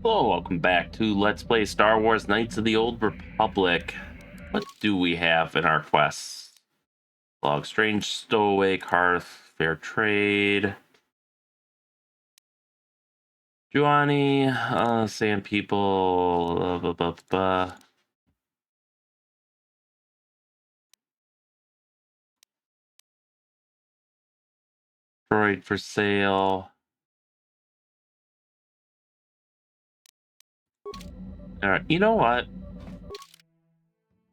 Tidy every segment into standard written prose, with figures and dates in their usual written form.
Hello, welcome back to Let's Play Star Wars Knights of the Old Republic. What do we have in our quests? Log Strange, Stowaway, Karth, Fair Trade, Juani, Sand People, blah, blah, blah, blah. Droid for sale. Alright, you know what?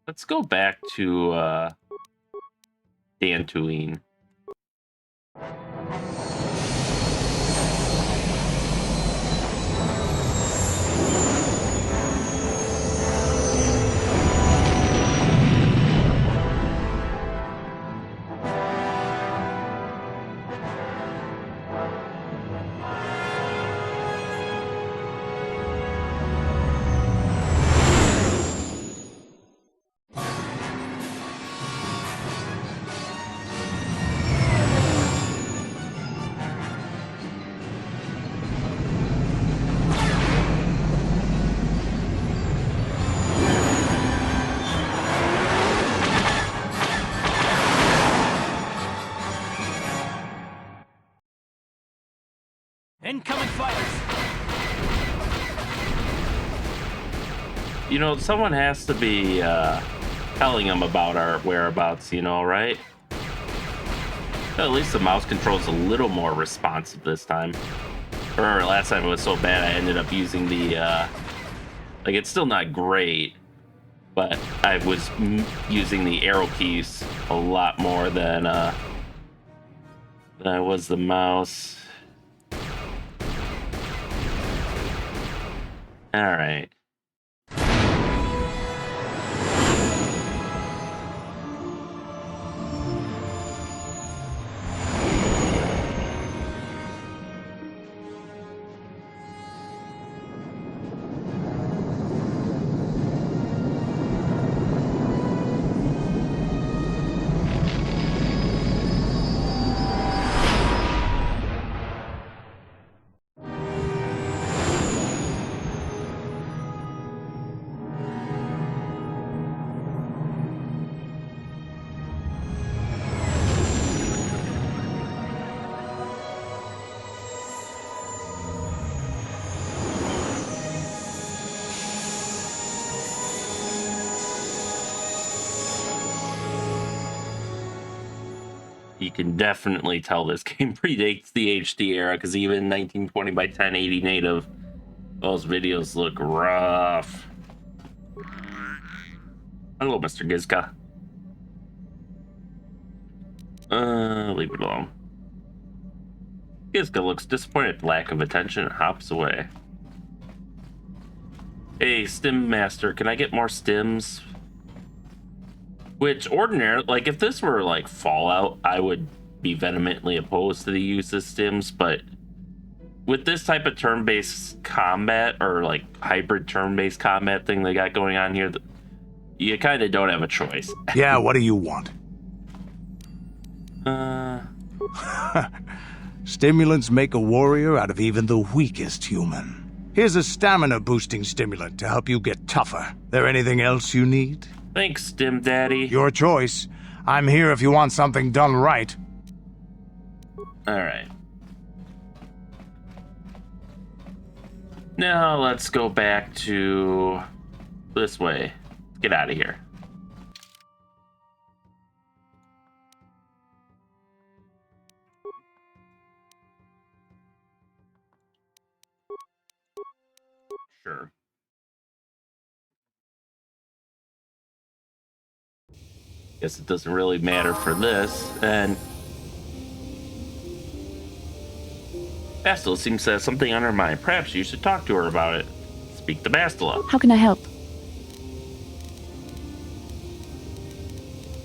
Let's go back to Dantooine. Incoming fighters! You know, someone has to be telling them about our whereabouts, you know, right? At least the mouse control's a little more responsive this time. I remember last time it was so bad I ended up using the, like, it's still not great, but I was using the arrow keys a lot more than I was the mouse. All right. You can definitely tell this game predates the HD era, because even 1920 by 1080 native, those videos look rough. Hello, Mr. Gizka. Leave it alone. Gizka looks disappointed at the lack of attention and hops away. Hey, Stim Master, can I get more stims? Which, ordinary, like, if this were, like, Fallout, I would be vehemently opposed to the use of stims, but with this type of turn-based combat, or, like, hybrid turn-based combat thing they got going on here, you kind of don't have a choice. Yeah, what do you want? Stimulants make a warrior out of even the weakest human. Here's a stamina-boosting stimulant to help you get tougher. There anything else you need? Thanks, Stim Daddy. Your choice. I'm here if you want something done right. Alright. Now let's go back to this way. Get out of here. Sure. Guess it doesn't really matter for this. And Bastila seems to have something on her mind. Perhaps you should talk to her about it. Speak to Bastila. How can I help?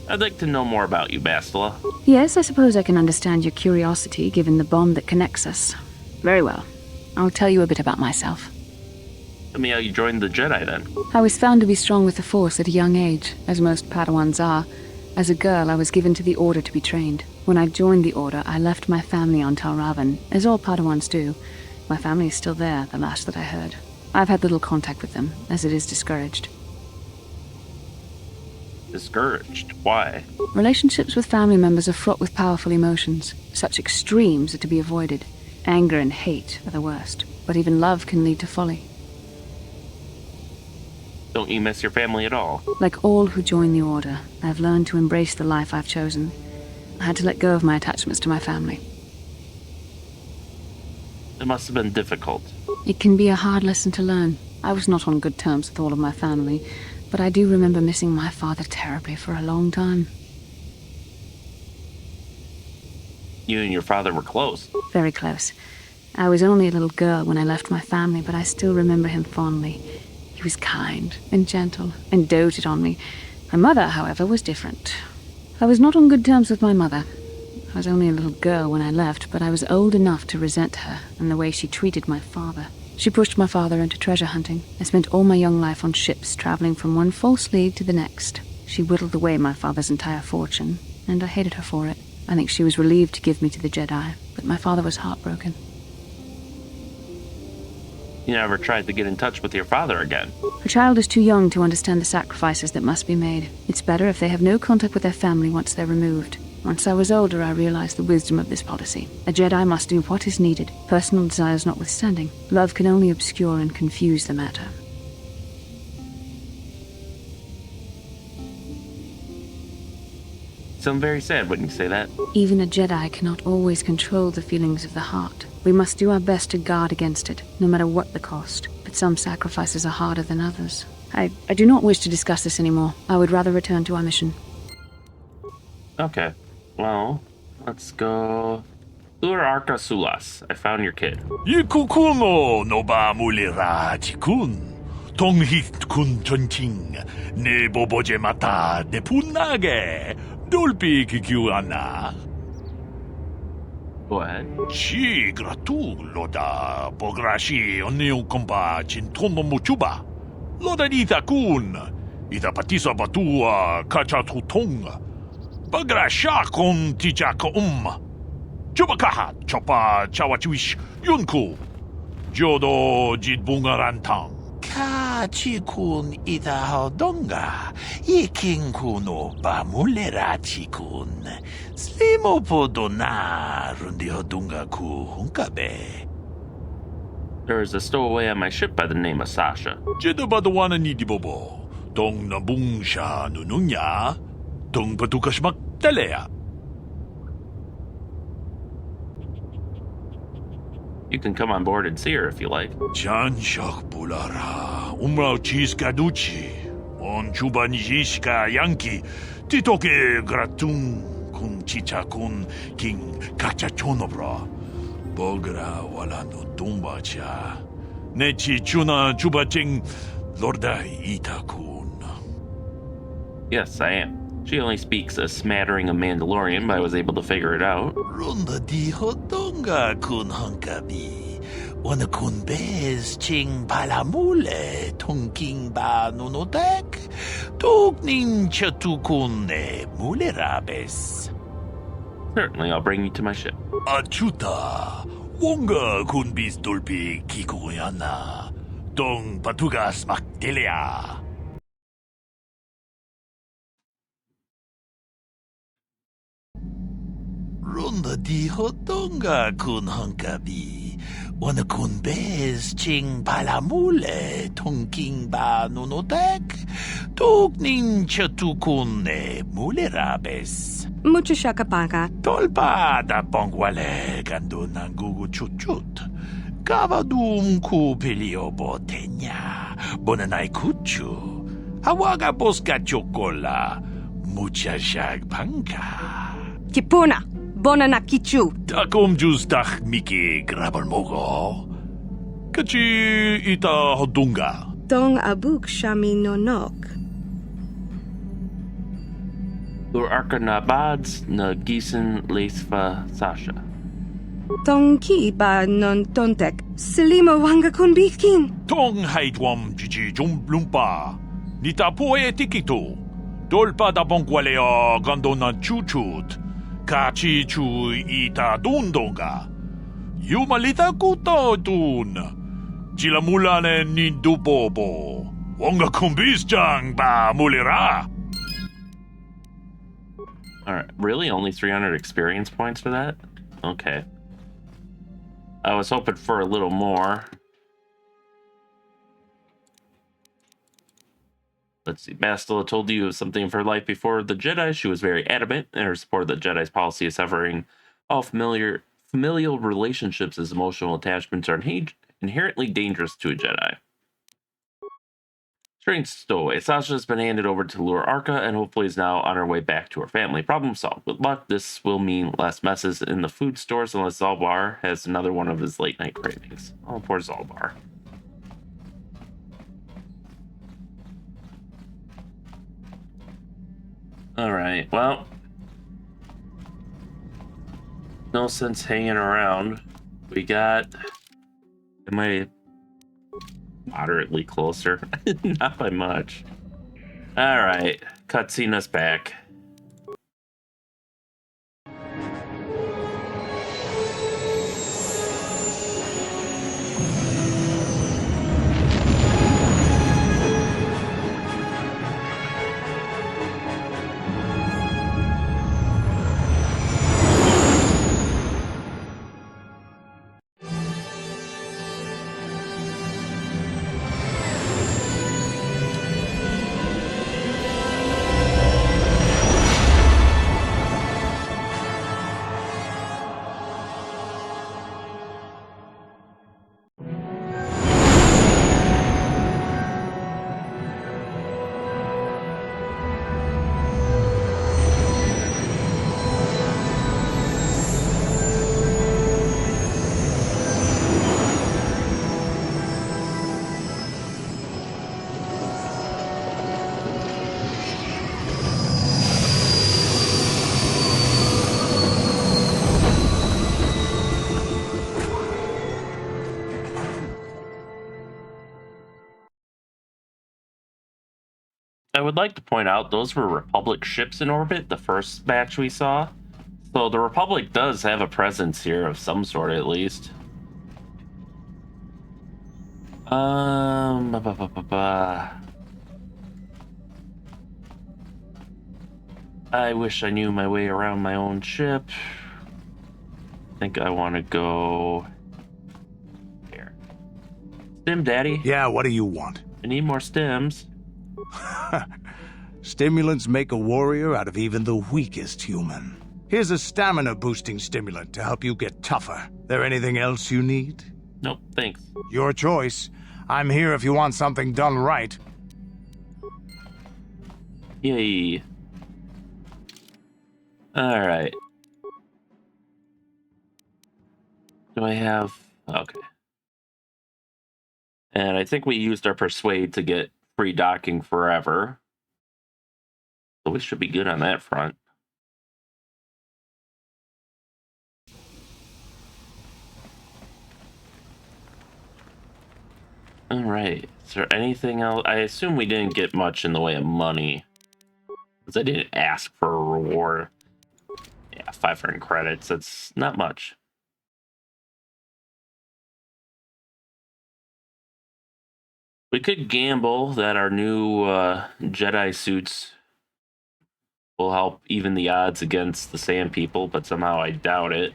I'd like to know more about you, Bastila. Yes, I suppose I can understand your curiosity, given the bond that connects us. Very well. I'll tell you a bit about myself. Tell me how you joined the Jedi, then. I was found to be strong with the Force at a young age, as most Padawans are. As a girl, I was given to the Order to be trained. When I joined the Order, I left my family on Tal Ravan, as all Padawans do. My family is still there, the last that I heard. I've had little contact with them, as it is discouraged. Discouraged? Why? Relationships with family members are fraught with powerful emotions. Such extremes are to be avoided. Anger and hate are the worst, but even love can lead to folly. Don't you miss your family at all? Like all who join the Order, I've learned to embrace the life I've chosen. I had to let go of my attachments to my family. It must have been difficult. It can be a hard lesson to learn. I was not on good terms with all of my family, but I do remember missing my father terribly for a long time. You and your father were close. Very close. I was only a little girl when I left my family, but I still remember him fondly. He was kind and gentle and doted on me. My mother, however, was different. I was not on good terms with my mother. I was only a little girl when I left, but I was old enough to resent her and the way she treated my father. She pushed my father into treasure hunting. I spent all my young life on ships, traveling from one false lead to the next. She whittled away my father's entire fortune, and I hated her for it. I think she was relieved to give me to the Jedi, but my father was heartbroken. You never tried to get in touch with your father again. A child is too young to understand the sacrifices that must be made. It's better if they have no contact with their family once they're removed. Once I was older, I realized the wisdom of this policy. A Jedi must do what is needed, personal desires notwithstanding. Love can only obscure and confuse the matter. You sound very sad when you say that. Even a Jedi cannot always control the feelings of the heart. We must do our best to guard against it, no matter what the cost. But some sacrifices are harder than others. I do not wish to discuss this anymore. I would rather return to our mission. Okay. Well, let's go. Lur Arca Sulas. I found your kid. 이쿠쿠노 노바물리라 지군 동hit군 전칭 내 보보제 마타 내 분나게 돌비 기규하나 Go ahead. 시 그라투 로다 보그라시 언니용 컴바 진토노 무추바 로다 이다군 이다 파티사 바투아 카차투통 바그라샤 콘 티자코 Chupakaha, Chopa, Chawachuish, Yunku, Jodo, Jitbungarantang. Kachikun Itahodonga, Yikinkuno Bamulera Chikun, Slimopodona, Rundihodunga Ku Hunkabe. There is a stowaway on my ship by the name of Sasha. Jedabadawana Nidibobo, Dong Nabungsha Nununya, Dong Patukashmak Telea. You can come on board and see her if you like. Janshak Bulara, Umrao Chiskaduchi, On Chubanishka Yankee, Titoke Gratung, Kun Chichakun, King Kachachonobra, Bogra Walano Tumbacha, Nechi Chuna Chubaching, Lorda Itakun. Yes, I am. She only speaks a smattering of Mandalorian, but I was able to figure it out. Runda di hodonga kun hunkabi. Wana kun bez ching palamule tongking ba nunotek. Tugnin chatukun ne mulerabes. Certainly, I'll bring you to my ship. Achuta, Wonga kun bis dolpi kikuyana, Dong Patugas Makdelia. Runda di hodonga kun hunkabi. Wana kun bez ching palamule tongking ba nunotek. Tugnin chatukun ne mulerabes. Mucho shakapaka. Tolpa da bongwale gando nangugu chuchut. Kavadum ku pilio botenya. Bonanai kuchu. Hawaga boska chokola. Mucha shag panka. Kipuna. Bonana kichu. Takom justach miki grabalmogo. Kachi ita hodunga. Dong abuk shami nonok. Lur Arca Nabads na Gisen Leisfa Sasha. Dong ki ba non tontek. Selima wanga kun bikin. Tong haitwam jiji jumblumpa. Nita poe tikito. Dolpa da bongwalea gandona chuchut. Kachi chu ita dundonga. Yumalita kuto dun. Jilamulane nindubobo. Wonga kumbisjang ba mulira. All right, really? Only 300 experience points for that? Okay. I was hoping for a little more. Let's see. Bastila told you something of her life before the Jedi. She was very adamant in her support of the Jedi's policy of severing all familial relationships, as emotional attachments are inherently dangerous to a Jedi. Strange stowaway. Sasha has been handed over to Lure Arca and hopefully is now on her way back to her family. Problem solved. With luck, this will mean less messes in the food stores unless Zalbar has another one of his late night cravings. Oh, poor Zalbar. Alright, well. No sense hanging around. We got... Am I moderately closer? Not by much. Alright, cutscene us back. I would like to point out those were Republic ships in orbit, the first batch we saw. So the Republic does have a presence here of some sort, at least. I wish I knew my way around my own ship. I think I want to go here. Stim, Daddy. Yeah, what do you want? I need more stims. Stimulants make a warrior out of even the weakest human. Here's a stamina-boosting stimulant to help you get tougher. There anything else you need? Nope, thanks. Your choice. I'm here if you want something done right. Yay. Alright. Do I have... Okay. And I think we used our Persuade to get free docking forever. So we should be good on that front. Alright. Is there anything else? I assume we didn't get much in the way of money. Because I didn't ask for a reward. Yeah, 500 credits. That's not much. We could gamble that our new Jedi suits will help even the odds against the Sand People, but somehow I doubt it.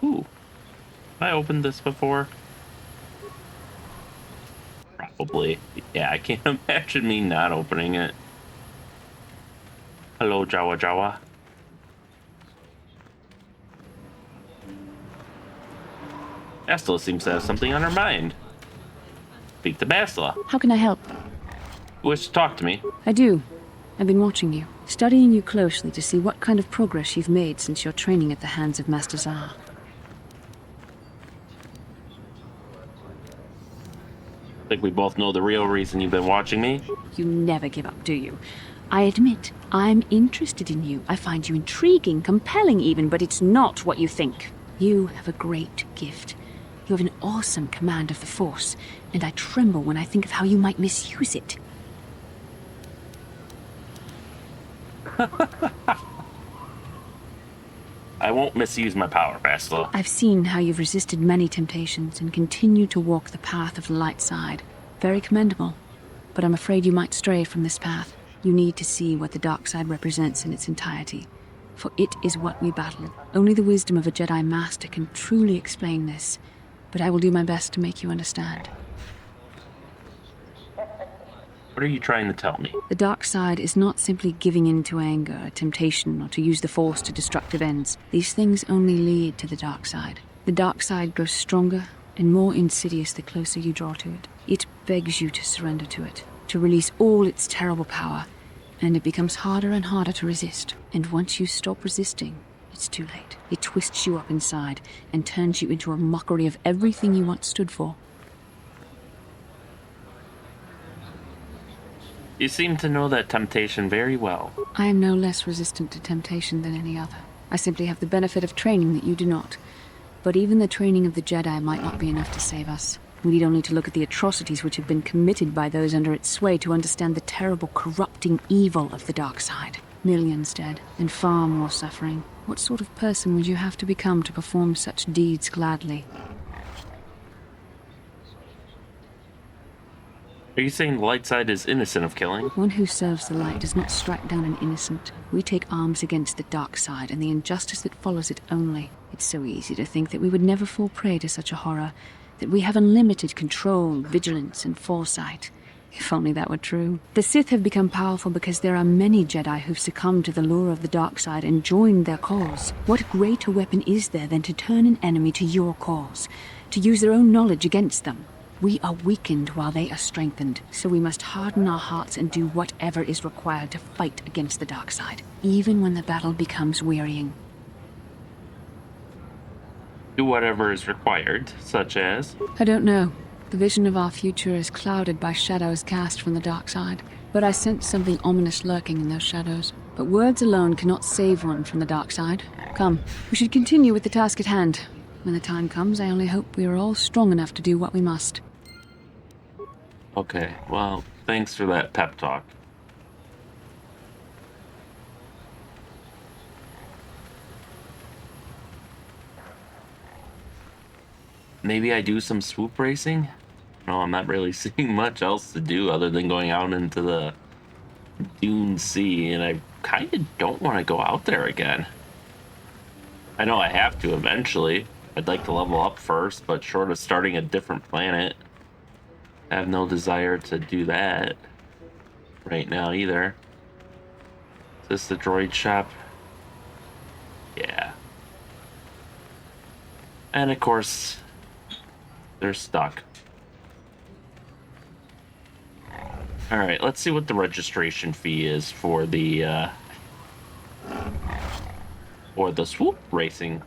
Ooh. Have I opened this before? Probably. Yeah, I can't imagine me not opening it. Hello, Jawa Jawa. Bastila seems to have something on her mind. Speak to Bastila. How can I help? You wish to talk to me? I do. I've been watching you, studying you closely to see what kind of progress you've made since your training at the hands of Master Zar. I think we both know the real reason you've been watching me. You never give up, do you? I admit, I'm interested in you. I find you intriguing, compelling even, but it's not what you think. You have a great gift. You have an awesome command of the Force, and I tremble when I think of how you might misuse it. I won't misuse my power, Bastila. I've seen how you've resisted many temptations and continue to walk the path of the light side. Very commendable. But I'm afraid you might stray from this path. You need to see what the dark side represents in its entirety. For it is what we battle. Only the wisdom of a Jedi Master can truly explain this. But I will do my best to make you understand. What are you trying to tell me? The dark side is not simply giving in to anger, temptation, or to use the Force to destructive ends. These things only lead to the dark side. The dark side grows stronger and more insidious the closer you draw to it. It begs you to surrender to it, to release all its terrible power, and it becomes harder and harder to resist. And once you stop resisting, it's too late. It twists you up inside and turns you into a mockery of everything you once stood for. You seem to know that temptation very well. I am no less resistant to temptation than any other. I simply have the benefit of training that you do not. But even the training of the Jedi might not be enough to save us. We need only to look at the atrocities which have been committed by those under its sway to understand the terrible, corrupting evil of the dark side. Millions dead, and far more suffering. What sort of person would you have to become to perform such deeds gladly? Are you saying the light side is innocent of killing? One who serves the light does not strike down an innocent. We take arms against the dark side and the injustice that follows it only. It's so easy to think that we would never fall prey to such a horror, that we have unlimited control, vigilance, and foresight. If only that were true. The Sith have become powerful because there are many Jedi who've succumbed to the lure of the dark side and joined their cause. What greater weapon is there than to turn an enemy to your cause, to use their own knowledge against them? We are weakened while they are strengthened, so we must harden our hearts and do whatever is required to fight against the dark side, even when the battle becomes wearying. Do whatever is required, such as? I don't know. The vision of our future is clouded by shadows cast from the dark side, but I sense something ominous lurking in those shadows. But words alone cannot save one from the dark side. Come, we should continue with the task at hand. When the time comes, I only hope we are all strong enough to do what we must. Okay, well, thanks for that pep talk. Maybe I do some swoop racing? No, I'm not really seeing much else to do other than going out into the Dune Sea, and I kind of don't want to go out there again. I know I have to eventually. I'd like to level up first, but short of starting a different planet, I have no desire to do that right now either. Is this the droid shop? Yeah. And of course, they're stuck. Alright, let's see what the registration fee is for the swoop racing.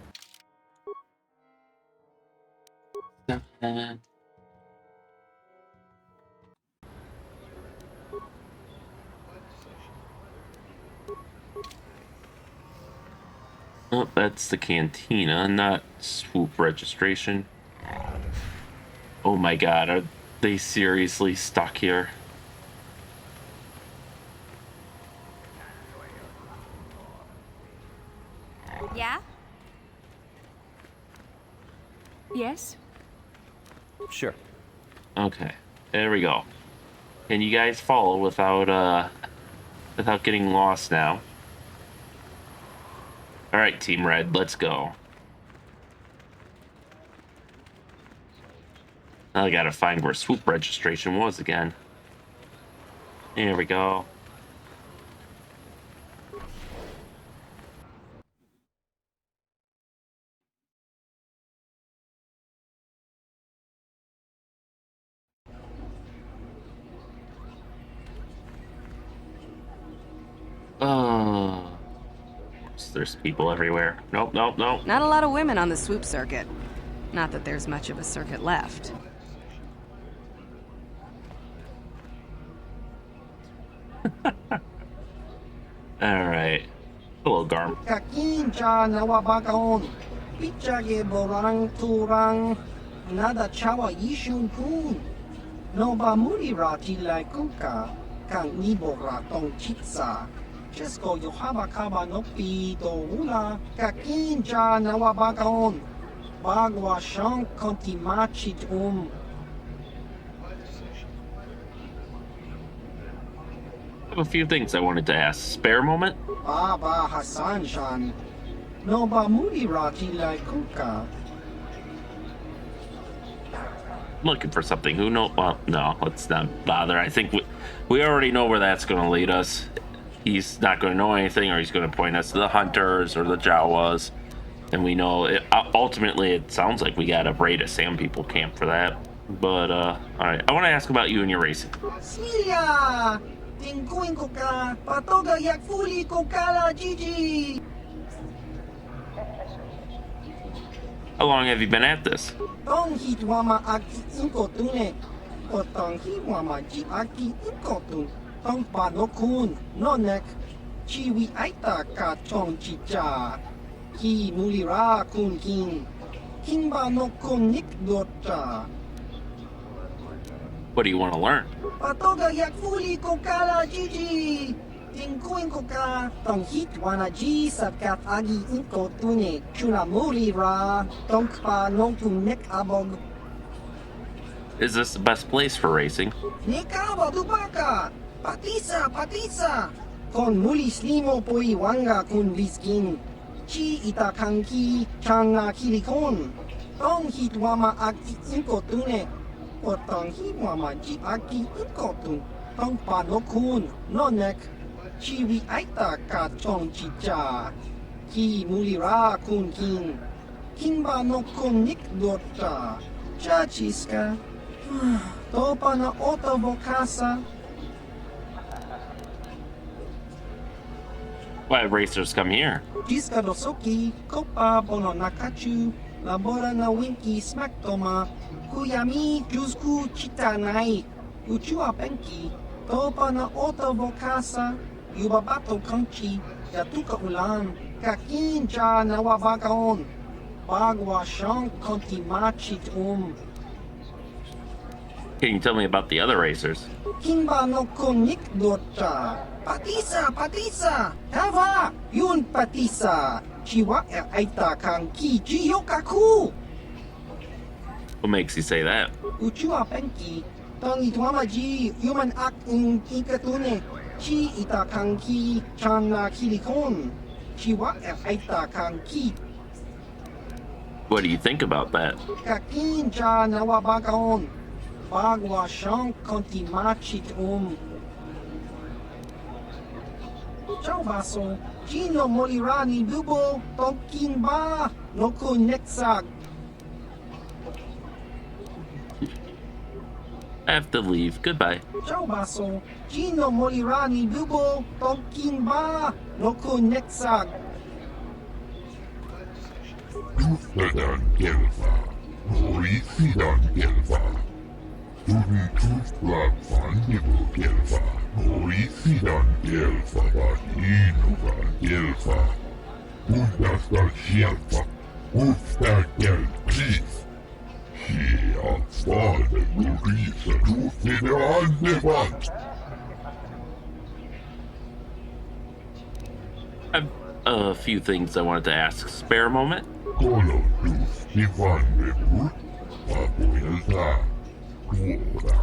Oh, that's the cantina, not swoop registration. Oh my god, are they seriously stuck here? Yeah? Yes? Sure. Okay, there we go. Can you guys follow without getting lost now? Alright, Team Red, let's go. Now I gotta find where swoop registration was again. There we go. Oh. There's people everywhere. Nope, nope, nope. Not a lot of women on the swoop circuit. Not that there's much of a circuit left. Alright. Hello, Garm. Kakinja nawabagaon. Pichage borang turang. Nada chawa ishun kun. No ba muri rati lai kuka. Kang nibora tong chitsa. Chesko yohaba kaba no pido ula. Kakinja nawabagaon. Bagwa shank konti machit I have a few things I wanted to ask. Spare moment? Baba Hassan Shan. No ba muli rati lai kuka. I'm looking for something. Who knows? Well, no, let's not bother. I think we already know where that's going to lead us. He's not going to know anything, or he's going to point us to the hunters or the Jawas. And we know, ultimately, it sounds like we got to raid a Sand People camp for that. But, all right. I want to ask about you and your racing. Silia! Tingkuin ko ka. Patoga yak fuli ko kala Gigi. How long have you been at this? Tong hit wama aki inko tune. O tong hit wama ji aki inko tun. Tong pa no kun. No nek. Chiwi aita ka chong chicha. Ki mulira kun king. King ba no kun nik dota. What do you want to learn? Patoga yak fuli ko kala Gigi. Tingkuin ko ka. Tong hit wana ji sakat agi inko tune. Chuna mulira. Tong pa no kun nek abog. Is this the best place for racing? Nikawa dubaka. Patisa. Kon mulis limo poi wanga kun viskin. Chi ita kanki changa kilikon. Tong hit wama aki inko tune. O tong hit wama ji aki inko tun. Tong pa no kun no nek. Chi wi aita ka chong chicha. Ki mulira kun king. King ba no kun nik dota. Chachiska. Topa na oto bokasa. Why have racers come here? Jiska dosoki, kopa bono nakachu, labora na winki smack toma, kuyami juzku chitanai, uchua penki, topa na oto bokasa, yubabato kanchi, yatuka ulan, kakinja na wabagaon, bagwa shank konti machit Can you tell me about the other racers? Kimba no konik dota. Patisa! Hava! Yun patisa! Chiwa e aita kang ki jiyokaku! What makes you say that? Uchua penki, tong itwama ji human ak ikatune, chi ita kang ki chana kilikon. Chiwa e aita kang ki What do you think about that? kakinja nawabagaon. Bagwa shank konti machit Ciao baso, Gino molirani bubo, tonkin ba, no kuneksag. I have to leave. Goodbye. Ciao baso, Gino molirani bubo, tonkin ba, no kuneksag. Tuftadan gelfa, Horisidan gelfa, Tudu tufla fandibu gelfa, Horisidan gelfa, Inugan gelfa, Undasta gelfa, Ufta gel pris. Hier fade Horisa tufnede andevat. I have a few things I wanted to ask. Spare a moment? Kolo tuf Ivan Rebut, Papoyelta, Kuora.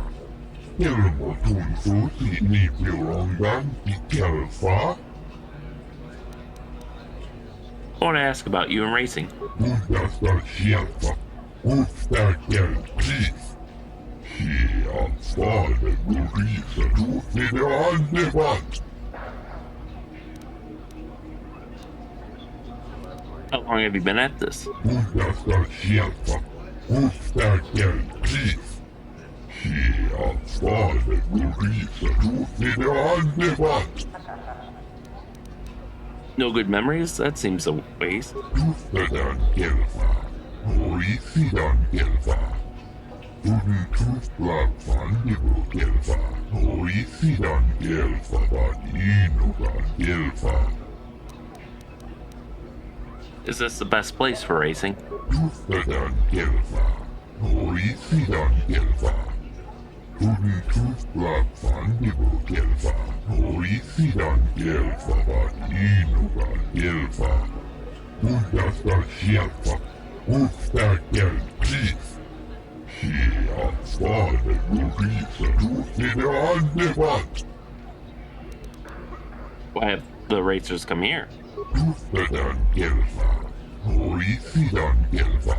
Elmo tunsu si ni pirongan di gelfa. I want to ask about you and racing. Undasta gelfa, Ufta gel pris. Hier fade Horisa tufnede andevat. How long have you been at this? Undasta gelfa, Ufta gel pris. Hier fade Horisa tufnede andevat. No good memories? That seems a waste. Tuftadan gelfa, Horisidan gelfa. Tudu tufla fandibu gelfa, Horisidan gelfa, Inugan gelfa. Is this the best place for racing? Tuftadan gelfa, Horisidan gelfa. Tudu tufla fandibu gelfa, Hoisidan gelfavat inugan gelfa. Uhdastan sjelfa. Uppstärkel kris. Kia svade lovisa doside andevat. Why have the racers come here? Dustadan gelfa. Hoisidan gelfa.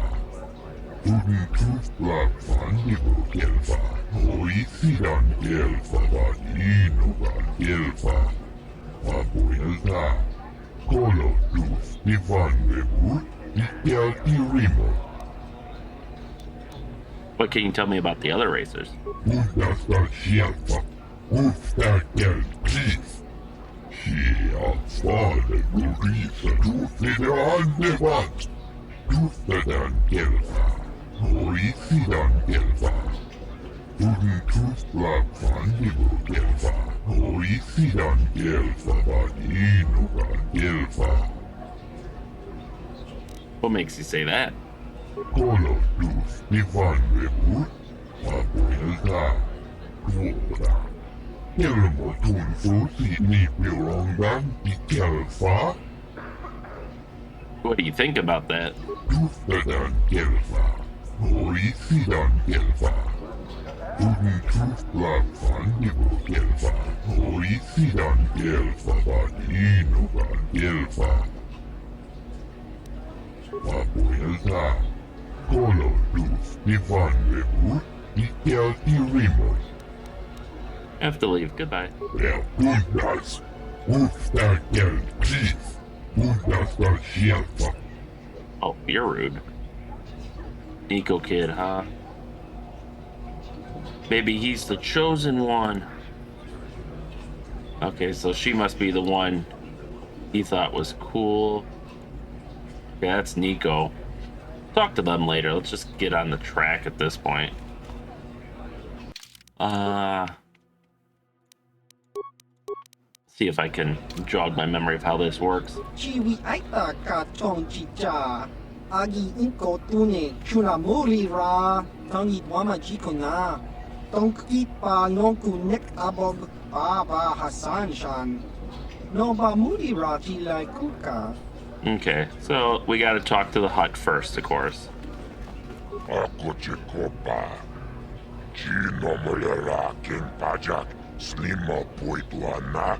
Tudin tustlag fandigo gelfa. Hoisidan gelfa vad inugan gelfa. Abuelta. Kolo dus divandebur. Ikelti rimo. What can you tell me about the other racers? Uhdastan sjelfa. Uppstärkel kris. Kia svade lovisa doside andevat. Dustadan gelfa. Hoisidan gelfa. Tudin tustlag fandigo gelfa. Hoisidan gelfa vad inugan gelfa. What makes you say that? Kolo dus divandebur. Abuelta. Tuoda. Elmo tunsusi nipirongan ikelfa. What do you think about that? Dustadan gelfa. Hoisidan gelfa. Tudin tustlag fandigo gelfa. Hoisidan gelfa vad inugan gelfa. Abuelta. Kolo dus divandebur. Ikelti rimo. I have to leave. Goodbye. Ja, Bundas. Uppstärkel kris. Bundastan sjelfa. Oh, you're rude. Nico kid, huh? Maybe he's the chosen one. Okay, so she must be the one he thought was cool. Yeah, that's Nico. Talk to them later. Let's just get on the track at this point. See if I can jog my memory of how this works. Chiwi aita ka tong chicha. Agi inko tune chunamuri ra. Tangi wama jikona. Tongki pa nonku nek abog baba Hassan shan. No ba muri ra tilai kuka. Okay, so we gotta talk to the hut first, of course. Ako chekopa. Chino molera ken pajak. Slima poituana.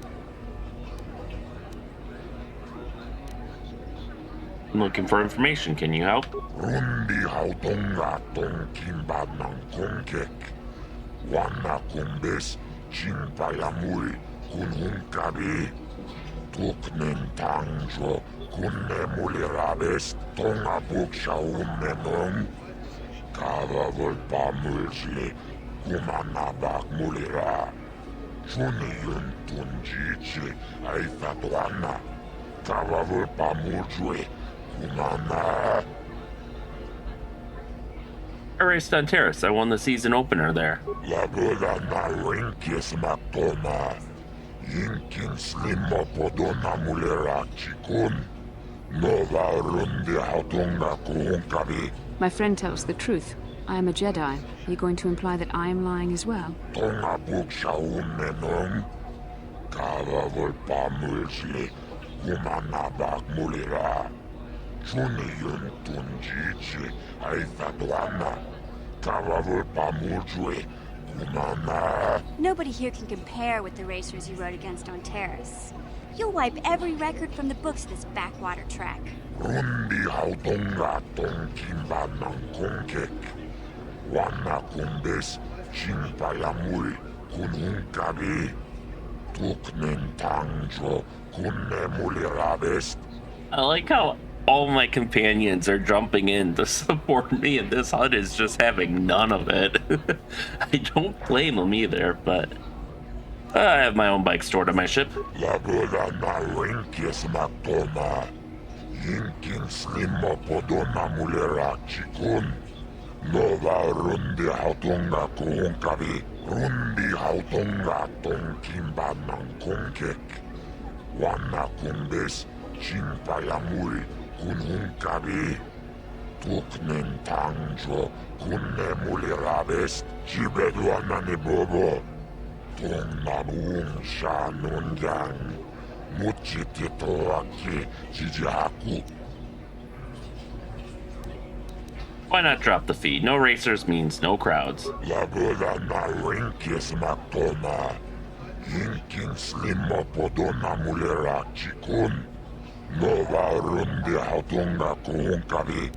I'm looking for information. Can you help? Rundi hautonga tong kimba ng kongkek. Wana kumbes chimpa yamuri kun hunkabi. Tuknen tangjo kunne mulirabes tonga buksha ummenong. Kava volpa mulsli kumanabak mulira. Chuni yun tunjichi aifatuana. Kava volpa mulsli. I raced on Terrace. I won the season opener there. Lagola na rinkis matoma. Yinkin slimo podona mulera chikun. Nova rundi hautonga kuhunkabi. My friend tells the truth. I am a Jedi. Are you going to imply that I am lying as well? Tonga buksha ummenong. Kava volpa mulsli. Kumanabak mulera. Chuni yun tunjichi aifatuana. Kavavul pamujwe kumana. Nobody here can compare with the racers you rode against on Terrace. You'll wipe every record from the books of this backwater track. Rundi hautonga tong kimba ng kongkek. Wana kumbes chimpa yamuri kunhunkabi. Tuknen tangjo kunne mulirabest. I like how all my companions are jumping in to support me, and this hut is just having none of it. I don't blame them either, but I have my own bike stored on my ship. Lagola na rinkis matoma. Yinkin slimo podona mulera chikun. Nova rundi hautonga kuhunkabi. Rundi hautonga tong kimba ng kongkek. Wana kumbes chimpa yamuri kunhunkabi. Tuknen tangjo kunne mulirabes. Chibeduana ni bobo. Tonganung siya nun yang. Muchitito aki jijaku. Why not drop the fee? No racers means no crowds. Lagoda na rinkis maktoma. Yinkin slimo podona mulera chikun. Nova rundi hautunga kuhunkavi.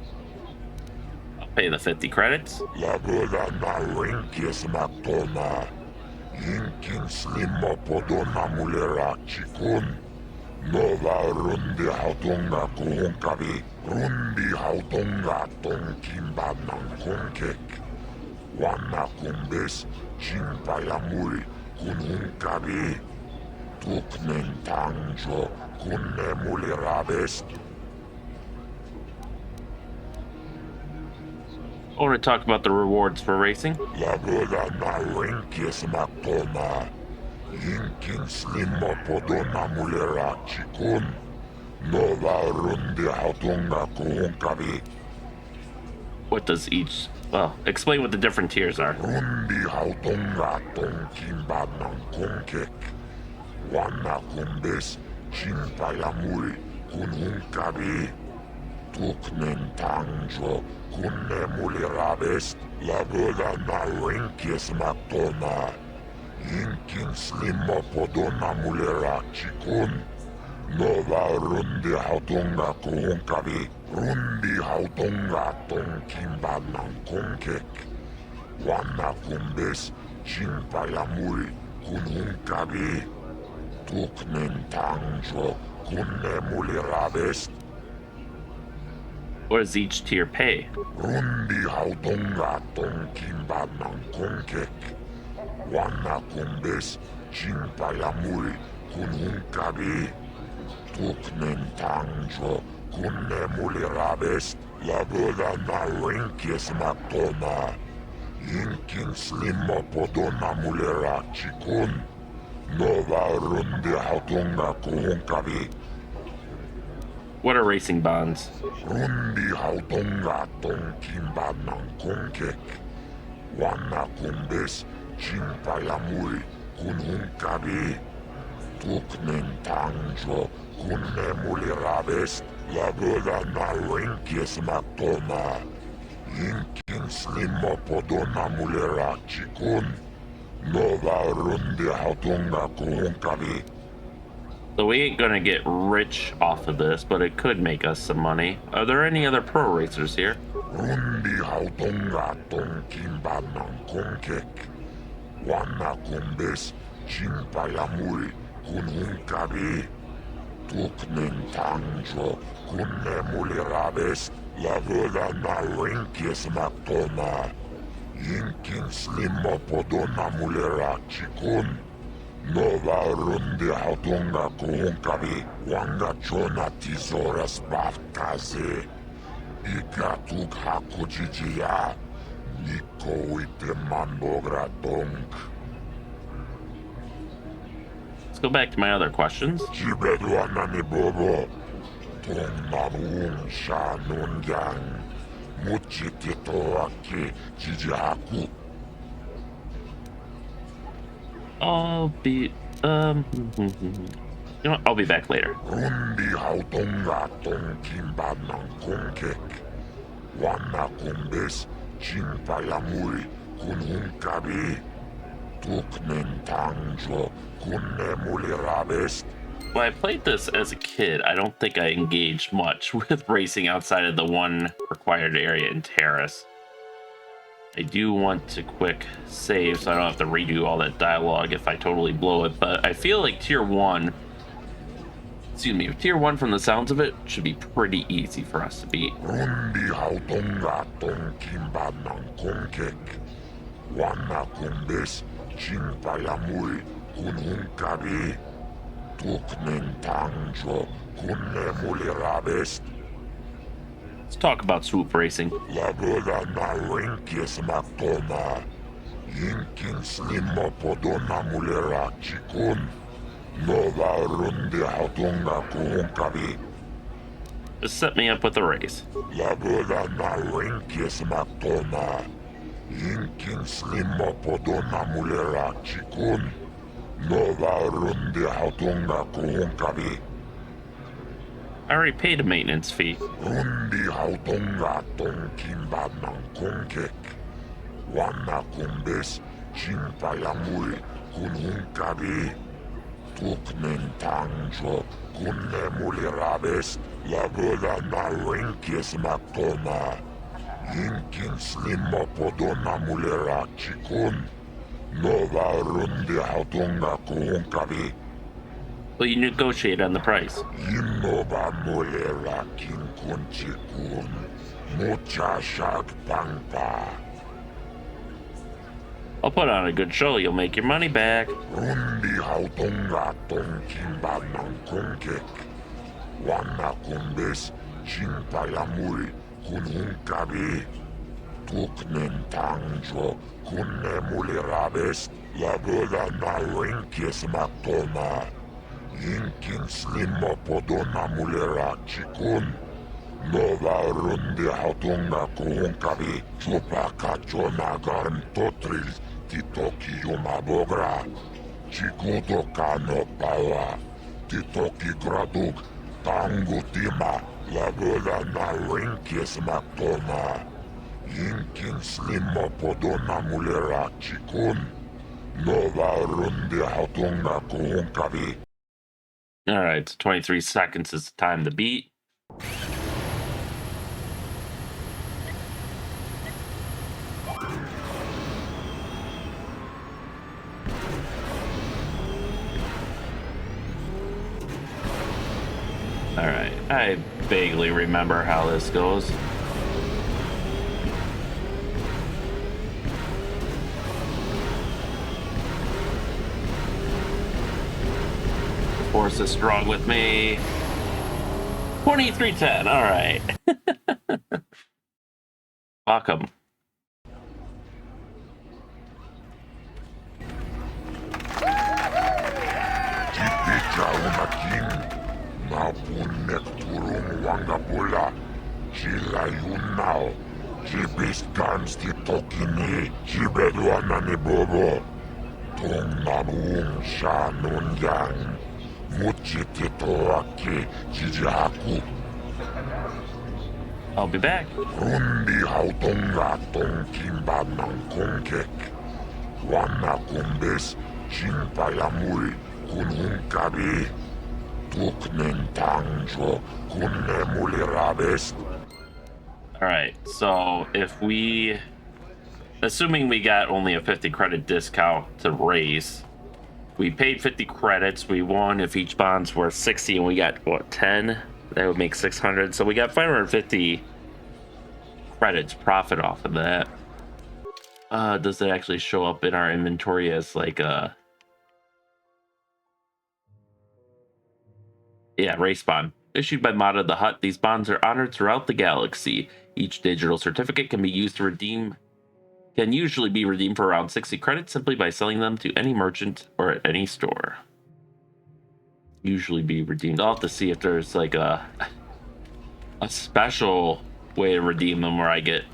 I'll pay the 50 credits. Lagoda na rinkis maktoma. Yinkin slimo podona mulera chikun. Nova rundi hautunga kuhunkavi. Rundi hautunga tonkimba ng kunkek. Wana kumbes chimpayamuri kunhunkavi. Tuknen tangjo kunne mulirabest. I want to talk about the rewards for racing. Lagoda na rinkis maktoma. Yinkin slimo podona mulera chikun. Nova rundi hautunga kuhunkavi. What does each... Well, explain what the different tiers are. Rundi hautunga tonkimba ng kunkek. Wana kumbes chimpayamuri kunhunkavi. Tuknen tangjo kunne mulirabest. Lagoda na rinkis maktoma. Yinkin slimo podona mulera chikun. Nova rundi hautunga kuhunkavi. Rundi hautunga tonkimba ng kunkek. Wana kumbes chimpayamuri kunhunkavi. Tuknen tangjo kunne mulirabest. What does each tier pay? Rundi hautunga tonkimba ng kunkek. Wana kumbes chimpayamuri kunhunkavi. Tuknen tangjo kunne mulirabest. Lagoda na rinkis maktoma. Yinkin slimo podona mulera chikun. Nova rundi hautunga kuhunkavi. What are racing bonds? Rundi hautunga tonkimba ng kunkek. Wana kumbes chimpayamuri kunhunkavi. Tuknen tangjo kunne mulirabest. Lagoda na rinkis maktoma. Yinkin slimo podona mulera chikun. Nova rundi hautunga kuhunkavi. So we ain't gonna get rich off of this, but it could make us some money. Are there any other pro racers here? Rundi hautunga tonkimba ng kunkek. Wana kumbes chimpayamuri kunhunkavi. Tuknen tangjo kunne mulirabest. Lagoda na rinkis maktoma. Yinkin slimo podona mulera chikun. Nova rundi hautunga kuhunkavi. Wanga chona tizoras baftaze. Igatug hakujijiya. Niko ite mandogra donk. Let's go back to my other questions. Jibedwana ni bobo. Tonganung siya nun yang. Muchitito aki jijaku. I'll be... You know what? I'll be back later. Rundi hautunga tonkimba ng kunkek. Wana kumbes chimpayamuri kunhunkavi. Tuknen tangjo kunne mulirabest. When I played this as a kid, I don't think I engaged much with racing outside of the one required area in Terrace. I do want to quick save so I don't have to redo all that dialogue if I totally blow it, but I feel like Tier 1, excuse me, Tier 1 from the sounds of it should be pretty easy for us to beat. Rundi hautunga tonkimba ng kunkek. Wana kumbes chimpayamuri kunhunkavi. Tuknen tangjo kunne mulirabest. Let's talk about Swoop racing. Lagoda na rinkis maktoma. Yinkin slimo podona mulera chikun. Nova rundi hautunga kuhunkavi. Just set me up with a race. Lagoda na rinkis maktoma. Yinkin slimo podona mulera chikun. Nova rundi hautunga kuhunkavi. I already paid a maintenance fee. Rundi hautunga tonkimba ng kungkek. Wana kumbes chimpayamui kunhunkavi. Tuknen tangjo kunne mulirabes lagoda na rinkis makoma. Yinkin slimo podona mulira chikun. Nova rundi hautunga kuhunkavi. Well, you negotiate on the price. Innova mulira kinkun chikun. Mucha shak pangpa. I'll put on a good show. You'll make your money back. Rundi hautunga tonkimba ng kungkek. Wana kumbes chimpayamui kunhunkabi. Tuknen tangjo kunne mulirabes lagoda na rinkis makoma. Yinkin slimo podona mulira chikun. Nova rundi hautunga kuhunkabi. Chupaka chonagarn totril titoki yumabogra. Chikuto kano pawa. Titoki gradug. Tangu tima lagoda na rinkis makoma. Yinkin slimo podona mulira chikun. Nova rundi hautunga kuhunkavi. All right, so 23 seconds is the time to beat. All right, I vaguely remember how this goes. Force is strong with me. 2310. All right. Fuck 'em. Chipicha unakin. Napunek turung wangapula. Chila yunao. Chibis gans titokini. Chibedwana ni bobo. Tung nabuung sha nunyang. Muchititoaki jijaku. I'll be back. Rundi hautunga tonkimba ng kungkek. Wana kumbes chimpayamui kunhunkabi. Tuknen tangjo kunne mulirabes. All right, so if we, assuming we got only a 50 credit discount to raise, we paid 50 credits, we won if each bond's worth 60, and we got, what, 10? That would make 600, so we got 550 credits profit off of that. Does it actually show up in our inventory as like a... Yeah, race bond. Issued by Mod of the Hut, these bonds are honored throughout the galaxy. Each digital certificate can be used to redeem, can usually be redeemed for around 60 credits simply by selling them to any merchant or at any store. Usually be redeemed. I'll have to see if there's like a special way to redeem them where I get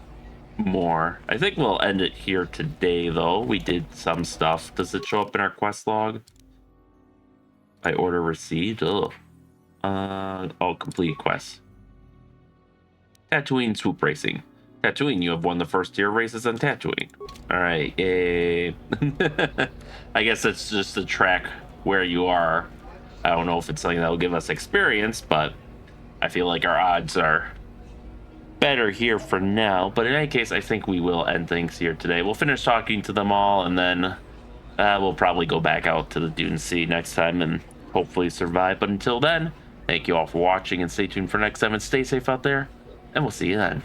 more. I think we'll end it here today though. We did some stuff. Does it show up in our quest log? By order received? Ugh. Oh, complete quests. Tatooine Swoop Racing. Tatooine, you have won the first tier races on Tatooine. Alright, yay. I guess it's just to track where you are. I don't know if it's something that will give us experience, but I feel like our odds are better here for now. But in any case, I think we will end things here today. We'll finish talking to them all, and then we'll probably go back out to the Dune Sea next time and hopefully survive. But until then, thank you all for watching, and stay tuned for next time, and stay safe out there, and we'll see you then.